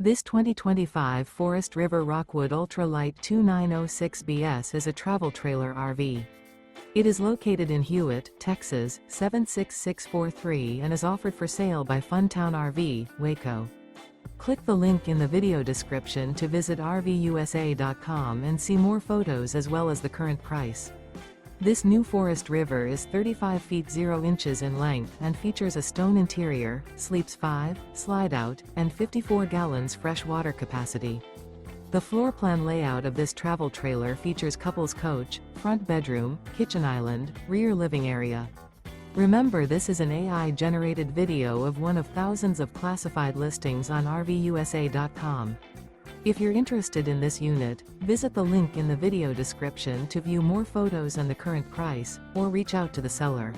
This 2025 Forest River Rockwood Ultra Lite 2906BS is a travel trailer RV. It is located in Hewitt, Texas, 76643 and is offered for sale by Funtown RV, Waco. Click the link in the video description to visit RVUSA.com and see more photos as well as the current price. This new Forest River is 35 feet 0 inches in length and features a stone interior, sleeps 5, slide-out, and 54 gallons fresh water capacity. The floor plan layout of this travel trailer features couples coach, front bedroom, kitchen island, rear living area. Remember, this is an AI-generated video of one of thousands of classified listings on RVUSA.com. If you're interested in this unit, visit the link in the video description to view more photos and the current price, or reach out to the seller.